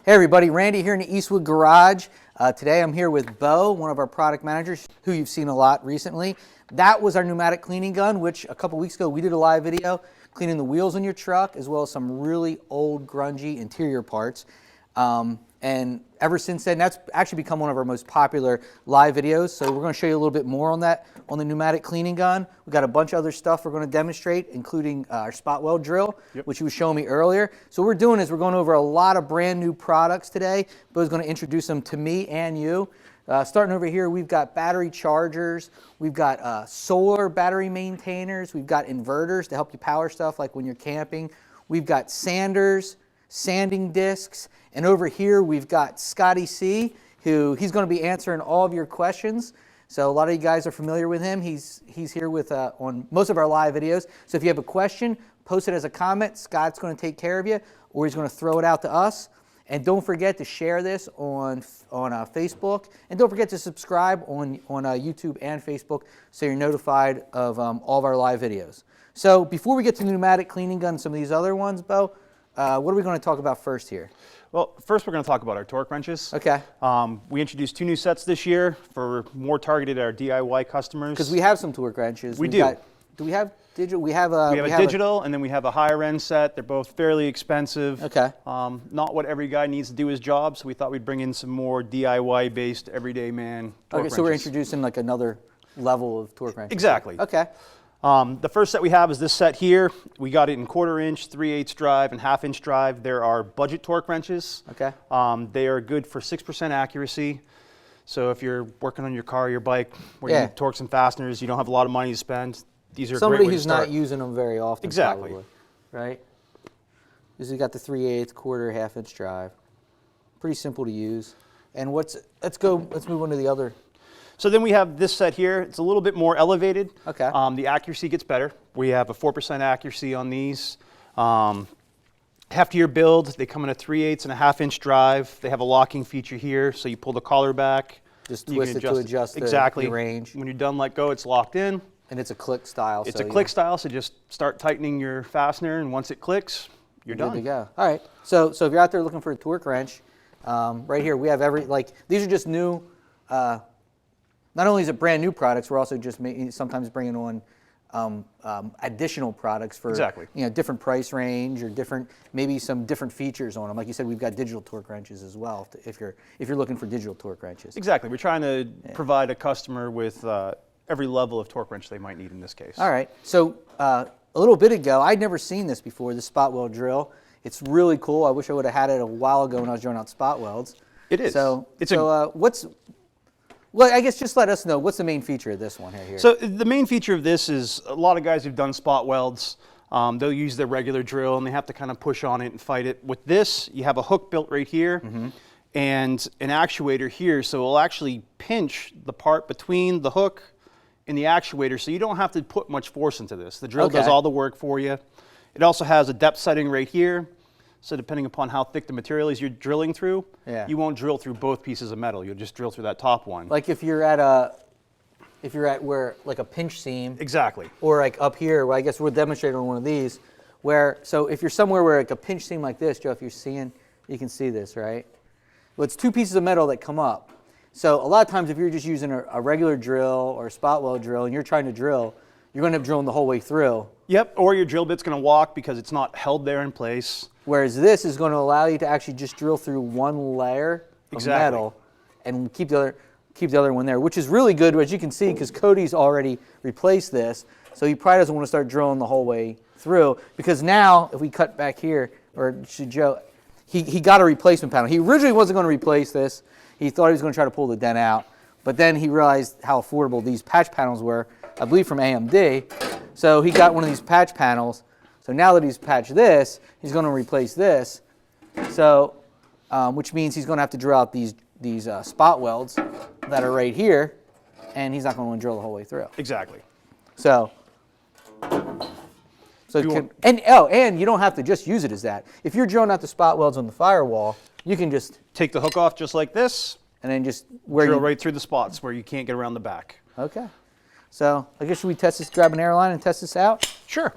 Hey everybody, Randy here in the Eastwood garage. Today I'm here with Bo, one of our product managers, who you've seen a lot recently. That was our pneumatic cleaning gun, which a couple weeks ago we did a live video cleaning the wheels on your truck, as well as some really old, grungy interior parts. And ever since then, that's actually become one of our most popular live videos. So we're going to show you a little bit more on that, on the pneumatic cleaning gun. We've got a bunch of other stuff we're going to demonstrate, including our spot weld drill, which you was showing me earlier. So what we're doing is we're going over a lot of brand new products today. Bo's going to introduce them to me and you. Starting over here, we've got battery chargers, we've got solar battery maintainers, we've got inverters to help you power stuff like when you're camping. We've got sanders, sanding discs, and over here we've got Scotty C, he's going to be answering all of your questions. So a lot of you guys are familiar with him. He's here with on most of our live videos. So if you have a question, post it as a comment. Scott's going to take care of you, or he's going to throw it out to us. And don't forget to share this on Facebook, and don't forget to subscribe on YouTube and Facebook so you're notified of all of our live videos. So before we get to the pneumatic cleaning gun and some of these other ones, Bo, what are we going to talk about first here? Well, first we're going to talk about our torque wrenches. Okay. We introduced 2 new sets this year for more targeted at our DIY customers. Because we have some torque wrenches. We do. Do we have digital? We have a digital, and then we have a higher end set. They're both fairly expensive. Okay. Not what every guy needs to do his job, so we thought we'd bring in some more DIY based everyday man torque wrenches. So we're introducing like another level of torque wrenches. Exactly. Okay. The first set we have is this set here. We got it in 1/4 inch, 3/8 drive, and 1/2 inch drive. There are budget torque wrenches. Okay. They are good for 6% accuracy. So if you're working on your car or your bike where you need torque some fasteners, you don't have a lot of money to spend, these are a great way to start. Somebody who's not using them very often. Exactly. Probably, right? Because we got the 3/8, 1/4, 1/2 inch drive. Pretty simple to use. And let's move on to the other. So then we have this set here. It's a little bit more elevated. Okay. The accuracy gets better. We have a 4% accuracy on these. Heftier build. They come in a 3/8 and a 1/2 inch drive. They have a locking feature here, so you pull the collar back. Just twist it to adjust the range. When you're done, let go, it's locked in. And it's a click style. It's a click style, so just start tightening your fastener, and once it clicks, you're done. Good to go. All right. So if you're out there looking for a torque wrench, right here we have these are just new. Not only is it brand new products, we're also just sometimes bringing on additional products for different price range or maybe some different features on them. Like you said, we've got digital torque wrenches as well. If you're looking for digital torque wrenches. Exactly. We're trying to provide a customer with every level of torque wrench they might need in this case. All right. So a little bit ago, I'd never seen this before. This spot weld drill. It's really cool. I wish I would have had it a while ago when I was drilling out spot welds. It is. Well, I guess just let us know, what's the main feature of this one here? So the main feature of this is a lot of guys who've done spot welds, they'll use their regular drill and they have to kind of push on it and fight it. With this, you have a hook built right here and an actuator here, so it'll actually pinch the part between the hook and the actuator, so you don't have to put much force into this. The drill does all the work for you. It also has a depth setting right here. So depending upon how thick the material is you're drilling through, you won't drill through both pieces of metal. You'll just drill through that top one. Like if you're at where like a pinch seam. Exactly. Or like up here, well, I guess we'll demonstrate on one of these, so if you're somewhere where like a pinch seam like this, Joe, if you're seeing, you can see this, right? Well, it's 2 pieces of metal that come up. So a lot of times if you're just using a regular drill or a spot weld drill and you're trying to drill, you're going to end up drilling the whole way through. Yep, or your drill bit's going to walk because it's not held there in place. Whereas this is going to allow you to actually just drill through one layer of metal and keep the other one there, which is really good, as you can see, because Cody's already replaced this. So he probably doesn't want to start drilling the whole way through, because now if we cut back here, or should Joe, he got a replacement panel. He originally wasn't going to replace this. He thought he was going to try to pull the dent out, but then he realized how affordable these patch panels were, I believe from AMD. So he got one of these patch panels. So now that he's patched this, he's going to replace this. So, which means he's going to have to drill out these spot welds that are right here, and he's not going to drill the whole way through. Exactly. And you don't have to just use it as that. If you're drilling out the spot welds on the firewall, you can just take the hook off just like this, and then just drill right through the spots where you can't get around the back. Okay. So I guess should we test this? Grab an airline and test this out? Sure.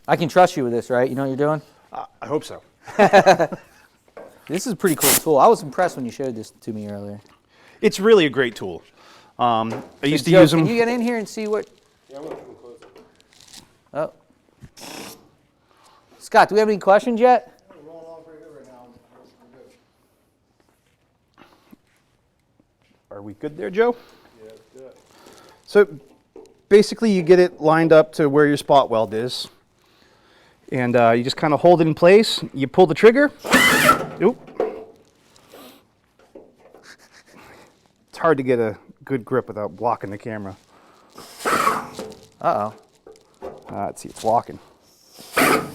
I can trust you with this, right? You know what you're doing? I hope so. This is a pretty cool tool. I was impressed when you showed this to me earlier. It's really a great tool. I used to Joe, use them. Can you get in here and see what? Yeah, I'm going to come close it. Oh. Scott, do we have any questions yet? We're rolling along pretty good right now. We're good. Are we good there, Joe? Yeah, let's do it. So basically you get it lined up to where your spot weld is. And you just kind of hold it in place. You pull the trigger. Oop. It's hard to get a good grip without blocking the camera. Uh-oh. Let's see, it's locking. Oh,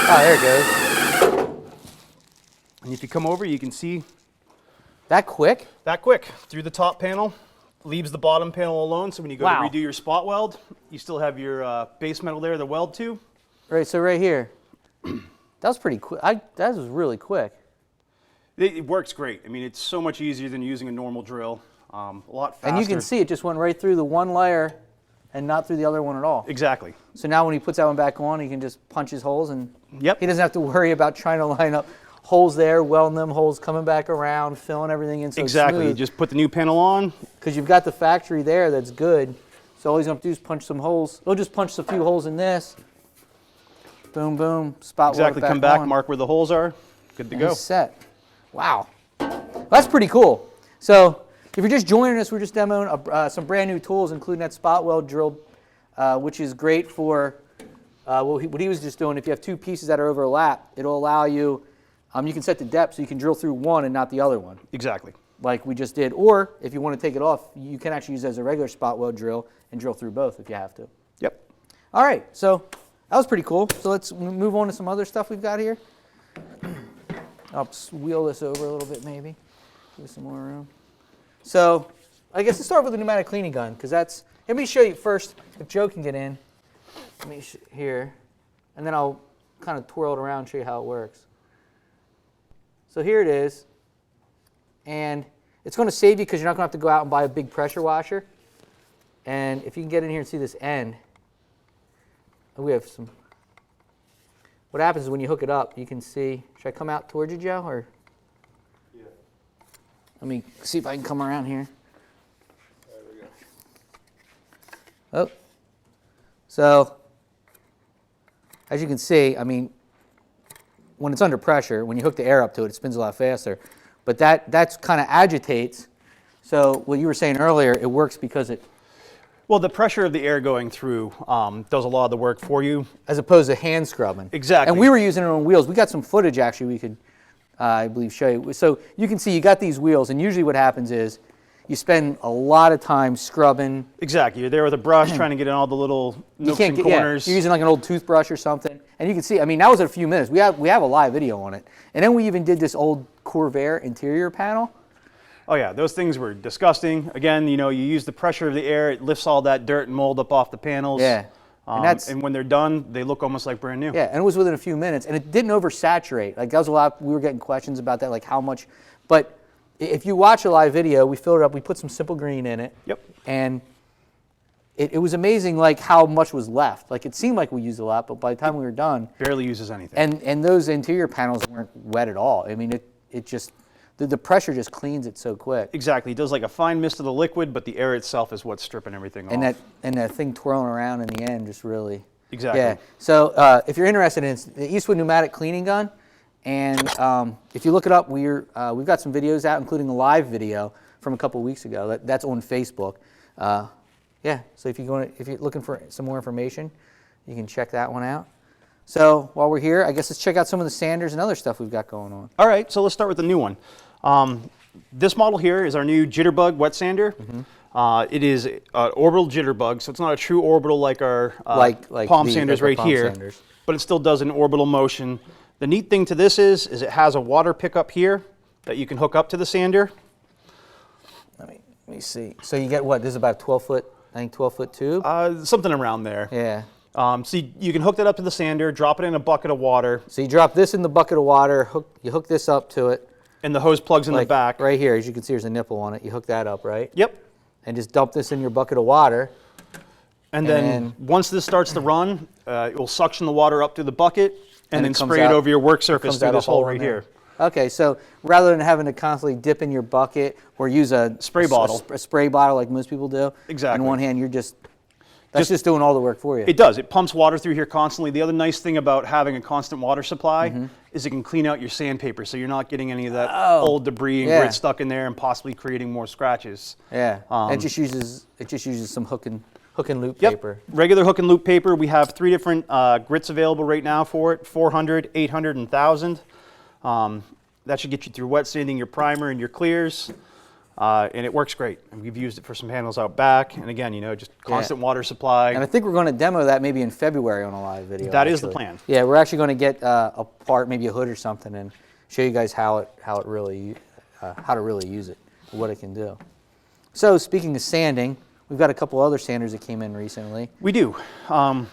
there it goes. And if you come over, you can see That quick? that quick through the top panel. Leaves the bottom panel alone, so when you go Wow. to redo your spot weld, you still have your base metal there, the weld tube. Right, so right here. That was pretty quick. That was really quick. It works great. I mean, it's so much easier than using a normal drill. A lot faster. And you can see it just went right through the one layer and not through the other one at all. Exactly. So now when he puts that one back on, he can just punch his holes and Yep. he doesn't have to worry about trying to line up holes there, welding them, holes coming back around, filling everything in so Exactly. You smooth. just put the new panel on. Because you've got the factory there that's good. So all he's going to do is punch some holes. He'll just punch a few holes in this. Boom, boom, spot weld Exactly. it Come back, on, mark where the holes are. Good to and go. he's set. Wow. That's pretty cool. So if you're just joining us, we're just demoing some brand new tools, including that spot weld drill, which is great for what he was just doing. If you have two pieces that are overlap, it'll allow you, you can set the depth so you can drill through one and not the other one, Exactly. like we just did. Or if you want to take it off, you can actually use it as a regular spot weld drill and drill through both if you have to. Yep. All right, so that was pretty cool. So let's move on to some other stuff we've got here. I'll wheel this over a little bit maybe, give us some more room. So I guess let's start with the pneumatic cleaning gun, because that's, let me show you first, if Joe can get in, let me here, and then I'll kind of twirl it around and show you how it works. So here it is, and it's going to save you because you're not going to have to go out and buy a big pressure washer. And if you can get in here and see this end, we have some, what happens is when you hook it up, you can see, should I come out towards you, Joe, or? Yeah. Let me see if I can come around here. There we go. Oh, so as you can see, I mean, when it's under pressure, when you hook the air up to it, it spins a lot faster. But that's kind of agitates. So what you were saying earlier, it works because it, Well, the pressure of the air going through does a lot of the work for you. as opposed to hand scrubbing. Exactly. And we were using it on wheels. We got some footage actually we could, I believe, show you. So you can see you got these wheels, and usually what happens is you spend a lot of time scrubbing. Exactly. You're there with a brush trying to get in all the little nooks and corners. You're using like an old toothbrush or something, and you can see. I mean, that was a few minutes. We have a live video on it, and then we even did this old Corvair interior panel. Oh yeah, those things were disgusting. Again, you use the pressure of the air, it lifts all that dirt and mold up off the panels. Yeah. And when they're done, they look almost like brand new. Yeah, and it was within a few minutes, and it didn't oversaturate. Like that was a lot. We were getting questions about that, like how much. But if you watch a live video, we filled it up. We put some simple green in it. Yep. And it was amazing, like how much was left. Like it seemed like we used a lot, but by the time we were done, Barely uses anything. and those interior panels weren't wet at all. I mean, it just the pressure just cleans it so quick. Exactly. It does like a fine mist of the liquid, but the air itself is what's stripping everything And off. that thing twirling around in the end just really. Exactly. Yeah. So if you're interested in it, it's the Eastwood pneumatic cleaning gun, and if you look it up, we've got some videos out, including a live video from a couple weeks ago. That's on Facebook. Yeah. So if you're looking for some more information, you can check that one out. So while we're here, I guess let's check out some of the sanders and other stuff we've got going on. All right, so let's start with the new one. This model here is our new Jitterbug wet sander. Mm-hmm. It is an orbital jitterbug, so it's not a true orbital like our Like palm the sanders right palm here, sanders. but it still does an orbital motion. The neat thing to this is it has a water pickup here that you can hook up to the sander. Let me see. So you get what? This is about a 12-foot, I think 12-foot tube. Something around there. Yeah. So you can hook that up to the sander, drop it in a bucket of water, So you drop this in the bucket of water. You hook this up to it. and the hose plugs in the Like back. right here, as you can see, there's a nipple on it. You hook that up, right? Yep. And just dump this in your bucket of water. And then And- once this starts to run, it will suction the water up through the bucket and And it then comes spray it out- over your work surface comes through out a this hole hole right in there. here. Okay, so rather than having to constantly dip in your bucket or use a Spray bottle. a spray bottle like most people do. Exactly. In one hand, you're that's just doing all the work for you. It does. It pumps water through here constantly. The other nice thing about having a constant water supply is it can clean out your sandpaper, so you're not getting any of that old debris and grit stuck in there and possibly creating more scratches. Yeah. It just uses some hook and loop Yep. paper. Regular hook and loop paper. We have 3 different grits available right now for it: 400, 800, and 1000. That should get you through wet sanding your primer and your clears. And it works great. And we've used it for some handles out back. And again, just constant water supply. And I think we're going to demo that maybe in February on a live video. That is the plan. Yeah, we're actually going to get a part, maybe a hood or something, and show you guys how to really use it, what it can do. So speaking of sanding, we've got a couple other sanders that came in recently. We do.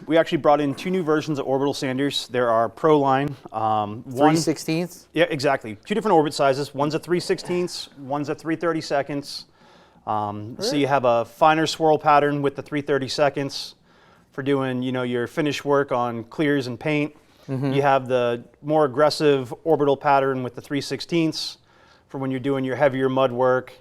We actually brought in 2 new versions of orbital sanders. There are Pro line. 3/16? Yeah, exactly. 2 different orbit sizes. One's a 3/16, one's a 3/32. So you have a finer swirl pattern with the 3/32 for doing, your finish work on clears and paint. You have the more aggressive orbital pattern with the 3/16 for when you're doing your heavier mud work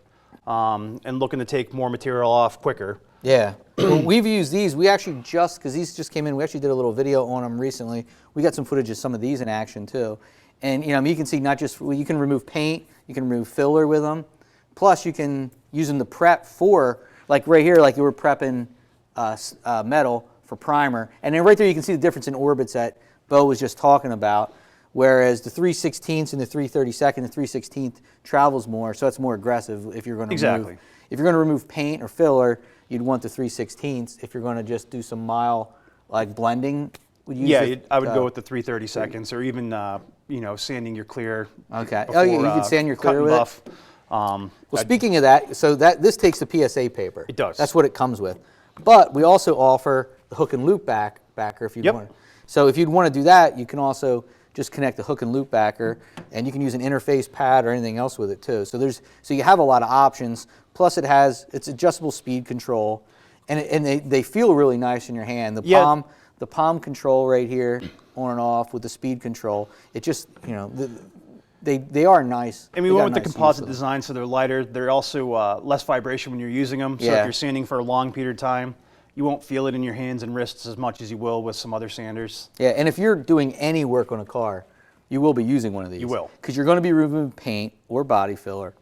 and looking to take more material off quicker. Yeah. Well, we've used these. We actually because these just came in, we actually did a little video on them recently. We got some footage of some of these in action too. And you can see not just, you can remove paint, you can remove filler with them. Plus you can use them to prep for, like right here, like you were prepping metal for primer. And then right there you can see the difference in orbits that Bo was just talking about. Whereas the 3/16 and the 3/32, the 3/16 travels more, so it's more aggressive if you're going to if you're going to remove paint or filler, you'd want the 3/16. If you're going to just do some mild like blending, would you use I would go with the 3/32 or even sanding your clear. Okay. Before, you can sand your clear cut and with buff. it. Well, speaking of that, so this takes the PSA paper. It does. That's what it comes with. But we also offer the hook and loop backer if you want. So if you'd want to do that, you can also just connect the hook and loop backer, and you can use an interface pad or anything else with it too. So you have a lot of options. Plus it's adjustable speed control, and they feel really nice in your hand. The palm control right here, on and off with the speed control. It just they are nice. And we went with the composite design, so they're lighter. They're also less vibration when you're using them. So if you're sanding for a long period of time, you won't feel it in your hands and wrists as much as you will with some other sanders. Yeah, and if you're doing any work on a car, you will be using one of these. You will. Because you're going to be removing paint or body filler.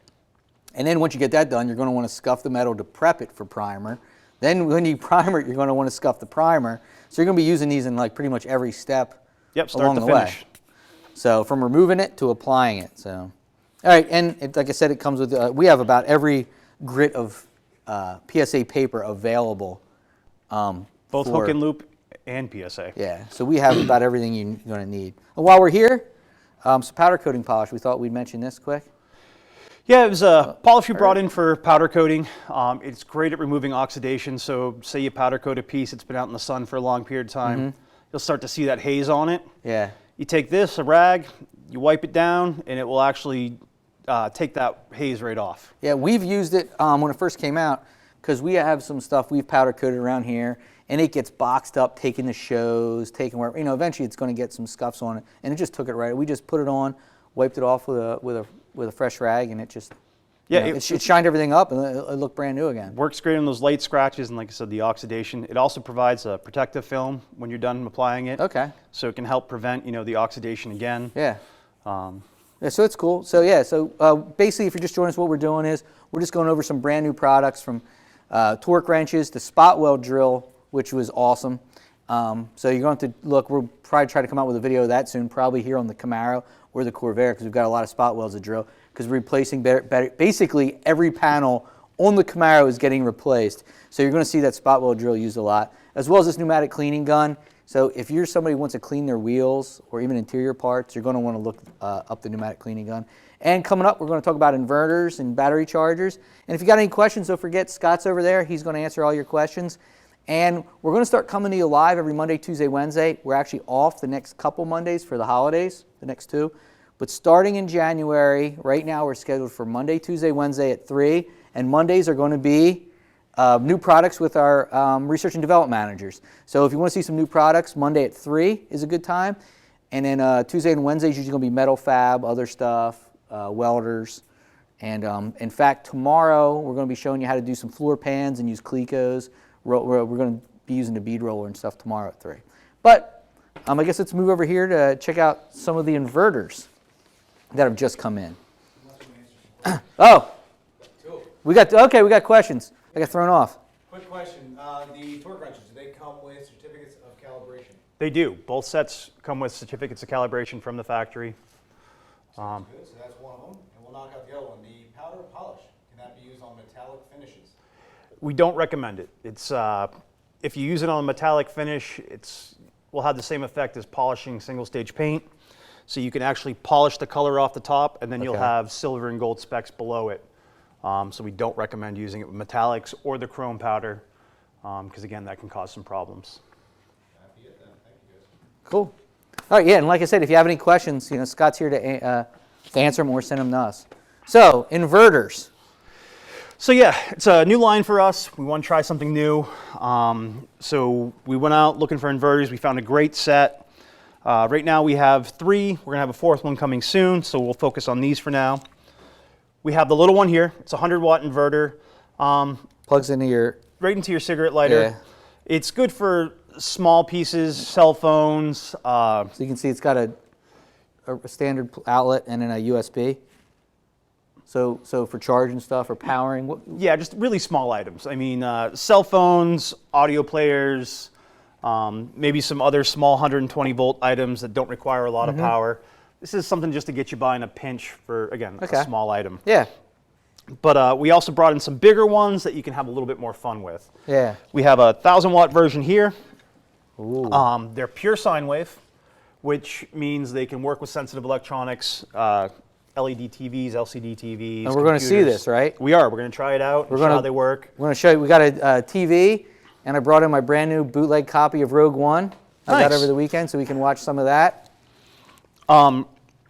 And then once you get that done, you're going to want to scuff the metal to prep it for primer. Then when you primer it, you're going to want to scuff the primer. So you're going to be using these in like pretty much every step along the way. So from removing it to applying it. So, all right, and like I said, it comes with, we have about every grit of PSA paper available. Both hook and loop and PSA. Yeah, so we have about everything you're going to need. And while we're here, some powder coating polish. We thought we'd mention this quick. Yeah, it was a polish we brought in for powder coating. It's great at removing oxidation. So say you powder coat a piece, it's been out in the sun for a long period of time. You'll start to see that haze on it. Yeah. You take this, a rag, you wipe it down, and it will actually take that haze right off. Yeah, we've used it when it first came out because we have some stuff we've powder coated around here, and it gets boxed up, taking the shows, taking where eventually it's going to get some scuffs on it, and it just took it right. We just put it on, wiped it off with a fresh rag, and it just it shined everything up, and it looked brand new again. Works great on those light scratches, and like I said, the oxidation. It also provides a protective film when you're done applying it. Okay. So it can help prevent the oxidation again. Yeah. Yeah, so it's cool. So basically, if you're just joining us, what we're doing is we're just going over some brand new products from torque wrenches to spot weld drill, which was awesome. So you're going to look. We'll probably try to come out with a video of that soon, probably here on the Camaro or the Corvair, because we've got a lot of spot welds to drill. Because we're replacing basically every panel on the Camaro is getting replaced. So you're going to see that spot weld drill used a lot, as well as this pneumatic cleaning gun. So if you're somebody who wants to clean their wheels or even interior parts, you're going to want to look up the pneumatic cleaning gun. And coming up, we're going to talk about inverters and battery chargers. And if you got any questions, don't forget Scott's over there. He's going to answer all your questions. And we're going to start coming to you live every Monday, Tuesday, Wednesday. We're actually off the next couple Mondays for the holidays, the next 2. But starting in January, right now we're scheduled for Monday, Tuesday, Wednesday at 3. And Mondays are going to be new products with our research and development managers. So if you want to see some new products, Monday at 3 is a good time. And then Tuesday and Wednesday is usually going to be metal fab, other stuff, welders. And in fact, tomorrow we're going to be showing you how to do some floor pans and use Clecos. We're going to be using the bead roller and stuff tomorrow at 3. But I guess let's move over here to check out some of the inverters that have just come in. Oh, we got questions. I got thrown off. Quick question, the torque wrenches, do they come with certificates of calibration? They do. Both sets come with certificates of calibration from the factory. Good, so that's one of them, and we'll knock out the other one. The powder polish, can that be used on metallic finishes? We don't recommend it. It's if you use it on a metallic finish, will have the same effect as polishing single stage paint. So you can actually polish the color off the top, and then you'll have silver and gold specks below it. So we don't recommend using it with metallics or the chrome powder, because again, that can cause some problems. That'd be it then. Thank you guys. Cool. All right, yeah, and like I said, if you have any questions, Scott's here to answer them or send them to us. So, inverters. So yeah, it's a new line for us. We want to try something new. So we went out looking for inverters. We found a great set. Right now we have 3. We're gonna have a 4th one coming soon, so we'll focus on these for now. We have the little one here. It's a 100-watt inverter. Plugs into your... Right into your cigarette lighter. Yeah. It's good for small pieces, cell phones. So you can see it's got a standard outlet and then a USB. So for charging stuff or powering? Yeah, just really small items. I mean, cell phones, audio players, maybe some other small 120-volt items that don't require a lot of power. This is something just to get you by in a pinch for, again, a small item. Yeah. But we also brought in some bigger ones that you can have a little bit more fun with. Yeah. We have a 1,000-watt version here. Ooh. They're pure sine wave, which means they can work with sensitive electronics, LED TVs, LCD TVs. And we're going to see this, right? We are. We're going to try it out. We're going to see how they work. We're going to show you. We got a TV, and I brought in my brand new bootleg copy of Rogue One. I got over the weekend, so we can watch some of that.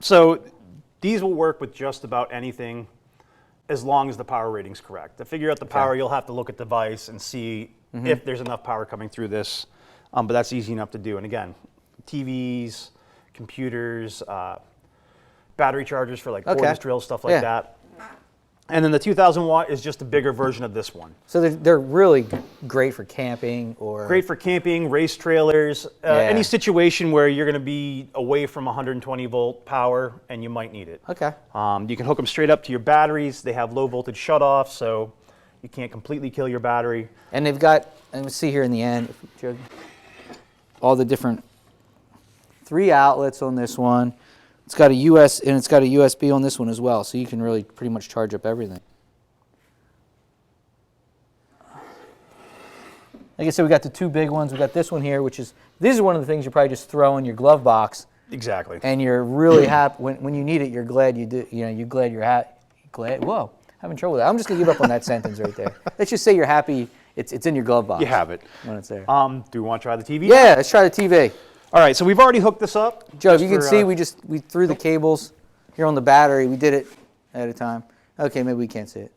So these will work with just about anything as long as the power rating's correct. To figure out the power, you'll have to look at the device and see if there's enough power coming through this. But that's easy enough to do. And again, TVs, computers, battery chargers for like cordless drills, stuff like that. And then the 2,000 watt is just a bigger version of this one. So they're really great for camping or... Great for camping, race trailers, any situation where you're going to be away from 120 volt power and you might need it. Okay. You can hook them straight up to your batteries. They have low voltage shutoff, so you can't completely kill your battery. And they've got, and we'll see here in the end, all the different 3 outlets on this one. It's got a US and it's got a USB on this one as well, so you can really pretty much charge up everything. Like I said, we got the 2 big ones. We got this one here, which is, this is one of the things you probably just throw in your glove box. Exactly. And you're really happy when you need it. You're glad you do. You're glad you're happy. Glad. Whoa, having trouble with that. I'm just gonna give up on that sentence right there. Let's just say you're happy. It's in your glove box. You have it when it's there. Do we want to try the TV? Yeah, let's try the TV. All right, so we've already hooked this up. Joe, if you can see, we threw the cables here on the battery. We did it at a time. Okay, maybe we can't see it.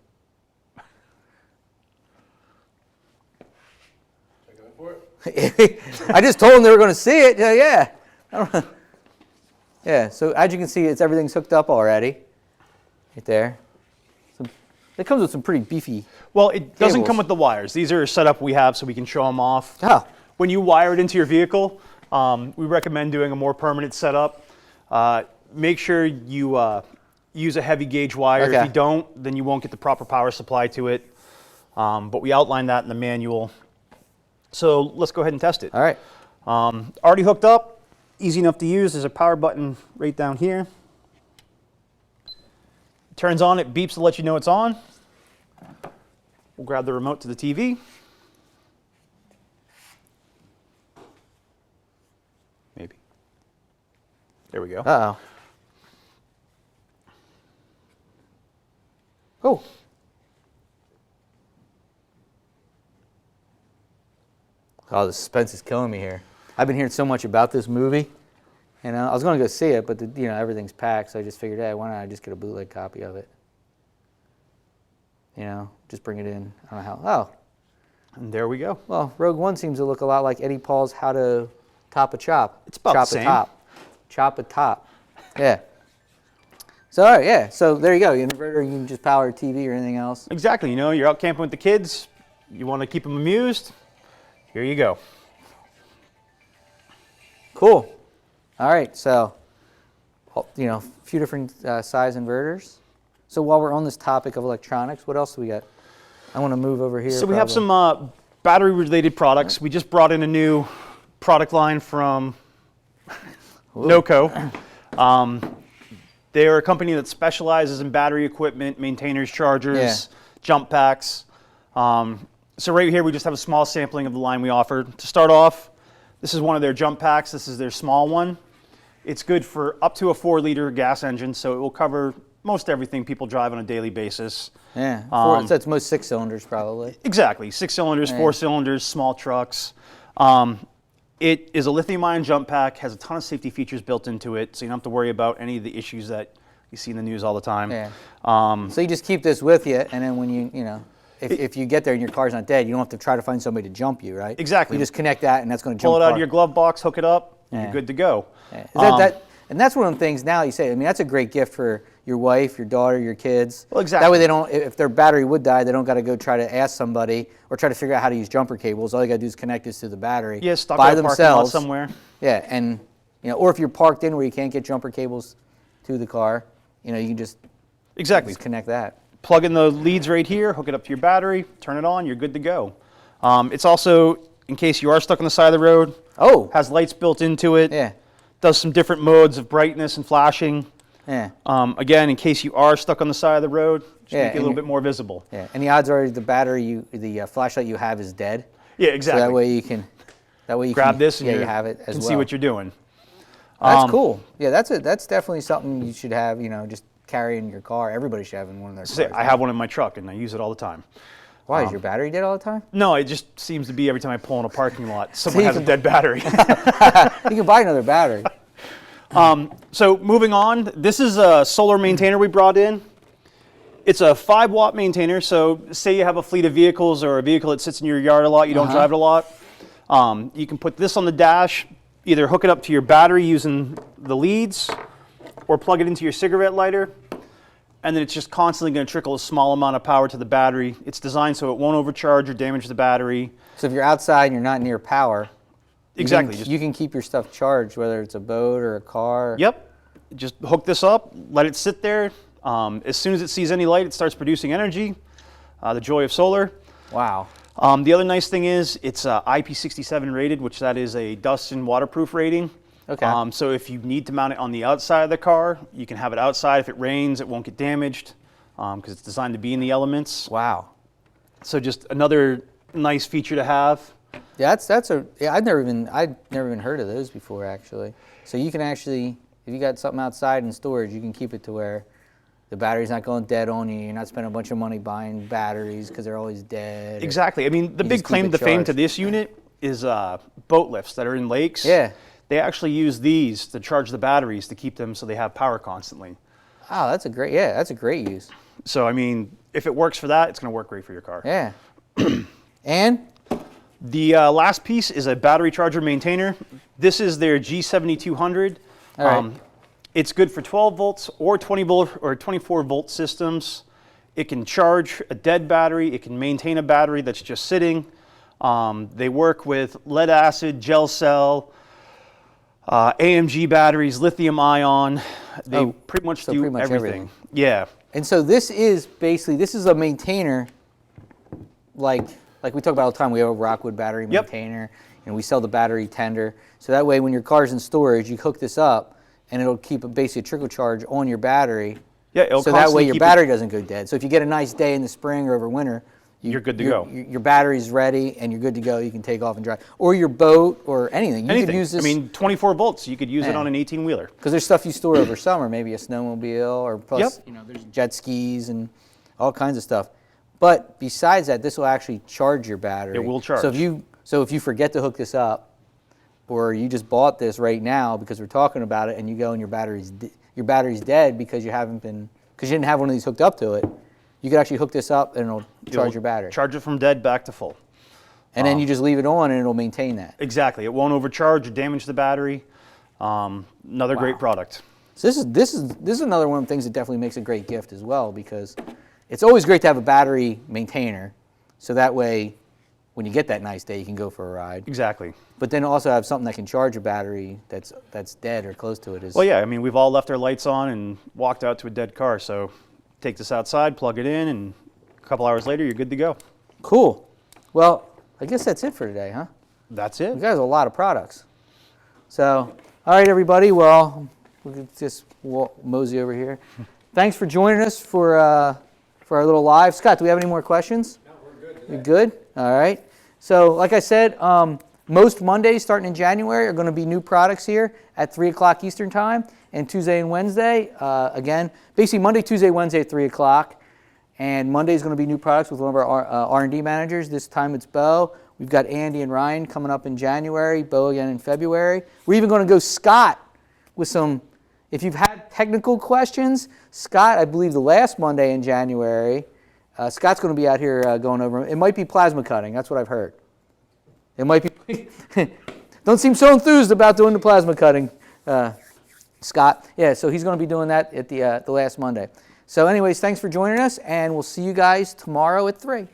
For it? I just told them they were going to see it. Yeah. Yeah. So as you can see, everything's hooked up already. Right there. So it comes with some pretty beefy. Well, it doesn't cables. come with the wires. These are a setup we have so we can show them off. Oh. When you wire it into your vehicle, we recommend doing a more permanent setup. Make sure you use a heavy gauge wire. Okay. If you don't, then you won't get the proper power supply to it. But we outline that in the manual. So let's go ahead and test it. All right. Already hooked up, easy enough to use. There's a power button right down here. It turns on, it beeps to let you know it's on. We'll grab the remote to the TV. Maybe. There we go. Uh-oh. Oh. Oh, the suspense is killing me here. I've been hearing so much about this movie. I was going to go see it, but everything's packed, so I just figured, hey, why not I just get a bootleg copy of it? Just bring it in. I don't know how. Oh. And there we go. Well, Rogue One seems to look a lot like Eddie Paul's How to Top a Chop. It's about chop the same. A top. Chop a top. Yeah. So, all right, yeah. So there you go. Your inverter, you can just power a TV or anything else. Exactly. You know, you're out camping with the kids. You want to keep them amused. Here you go. Cool. All right. So, you know, a few different size inverters. So while we're on this topic of electronics, what else do we got? I want to move over here. So we have some battery-related products. We just brought in a new product line from NOCO. They're a company that specializes in battery equipment, maintainers, chargers, jump packs. So right here we just have a small sampling of the line we offer. To start off, this is one of their jump packs. This is their small one. It's good for up to a 4-liter gas engine, so it will cover most everything people drive on a daily basis. Yeah, so it's most 6 cylinders probably. Exactly, 6 cylinders, 4 cylinders, small trucks. It is a lithium-ion jump pack, has a ton of safety features built into it, so you don't have to worry about any of the issues that you see in the news all the time. Yeah. So you just keep this with you, and then when you know, if you get there and your car's not dead, you don't have to try to find somebody to jump you, right? Exactly. You just connect that, and that's going to jump. Pull it out of your glove box, hook it up, you're good to go. Yeah. And that's one of the things now you say, I mean, that's a great gift for your wife, your daughter, your kids. Well, exactly. That way they don't, if their battery would die, they don't got to go try to ask somebody or try to figure out how to use jumper cables. All you got to do is connect this to the battery Stuck by in a parking lot themselves. somewhere. Yeah, and you know, or if you're parked in where you can't get jumper cables to the car, you know, you can just connect that. Plug in the leads right here, hook it up to your battery, turn it on, you're good to go. It's also, in case you are stuck on the side of the road, has lights built into it. Yeah. Does some different modes of brightness and flashing. Yeah. Again, in case you are stuck on the side of the road, just make it a little bit more visible. Yeah. And the odds are the battery, the flashlight you have is dead. Yeah, exactly. So that way you can, grab this and you have it as well. see what you're doing. That's cool. Yeah, that's definitely something you should have. You know, just carry in your car. Everybody should have in one of their cars. I have one in my truck and I use it all the time. Why, is your battery dead all the time? No, it just seems to be every time I pull in a parking lot, someone has a dead battery. You can buy another battery. So moving on, this is a solar maintainer we brought in. It's a 5-watt maintainer, so say you have a fleet of vehicles or a vehicle that sits in your yard a lot, you don't drive it a lot. You can put this on the dash, either hook it up to your battery using the leads or plug it into your cigarette lighter, and then it's just constantly going to trickle a small amount of power to the battery. It's designed so it won't overcharge or damage the battery. So if you're outside and you're not near power, Exactly. you can keep your stuff charged, whether it's a boat or a car. Yep. Just hook this up, let it sit there. As soon as it sees any light, it starts producing energy. The joy of solar. Wow. The other nice thing is it's IP67 rated, which that is a dust and waterproof rating. Okay. So if you need to mount it on the outside of the car, you can have it outside. If it rains, it won't get damaged because it's designed to be in the elements. Wow. So just another nice feature to have. Yeah, I'd never even heard of those before actually. So you can actually, if you got something outside in storage, you can keep it to where the battery's not going dead on you. You're not spending a bunch of money buying batteries because they're always dead. Exactly. I mean, the big claim to fame to this unit is boat lifts that are in lakes. Yeah. They actually use these to charge the batteries to keep them so they have power constantly. Oh, that's a great use. So, I mean, if it works for that, it's going to work great for your car. Yeah. And? The last piece is a battery charger maintainer. This is their G7200. All right. It's good for 12 volts or 20 volt or 24 volt systems. It can charge a dead battery. It can maintain a battery that's just sitting. They work with lead acid, gel cell, AMG batteries, lithium ion. They pretty much do everything. Yeah. And so this is a maintainer like we talk about all the time. We have a Rockwood battery maintainer, and we sell the battery tender. So that way when your car's in storage, you hook this up, and it'll keep basically a trickle charge on your battery. Yeah, so that way your battery doesn't go dead. So if you get a nice day in the spring or over winter, you're good to go. Your battery's ready, and you're good to go. You can take off and drive. Or your boat or anything. You could use this. I mean, 24 volts, you could use it on an 18-wheeler. Because there's stuff you store over summer, maybe a snowmobile, or plus, there's jet skis and all kinds of stuff. But besides that, this will actually charge your battery. It will charge. So if you forget to hook this up, or you just bought this right now because we're talking about it, and you go and your battery's dead because you didn't have one of these hooked up to it, you could actually hook this up and it'll charge your battery. Charge it from dead back to full. And then you just leave it on and it'll maintain that. Exactly. It won't overcharge or damage the battery. Another great product. So this is another one of the things that definitely makes a great gift as well, because it's always great to have a battery maintainer, so that way when you get that nice day you can go for a ride. Exactly. But then also have something that can charge a battery that's dead or close to it. Well, yeah, I mean, we've all left our lights on and walked out to a dead car, so take this outside, plug it in, and a couple hours later you're good to go. Cool. Well, I guess that's it for today, huh? That's it. You guys have a lot of products. So, all right, everybody. Well, we'll just mosey over here. Thanks for joining us for our little live. Scott, do we have any more questions? No, we're good. You're good? All right. So, like I said, most Mondays starting in January are going to be new products here at 3 o'clock Eastern Time, and Tuesday and Wednesday, again, basically Monday, Tuesday, Wednesday at 3 o'clock. And Monday is going to be new products with one of our R&D managers. This time it's Bo. We've got Andy and Ryan coming up in January, Bo again in February. We're even going to go Scott with some, if you've had technical questions, Scott, I believe the last Monday in January, Scott's going to be out here going over, it might be plasma cutting, that's what I've heard. It might be, don't seem so enthused about doing the plasma cutting, Scott. Yeah, so he's going to be doing that at the last Monday. So anyways, thanks for joining us, and we'll see you guys tomorrow at 3.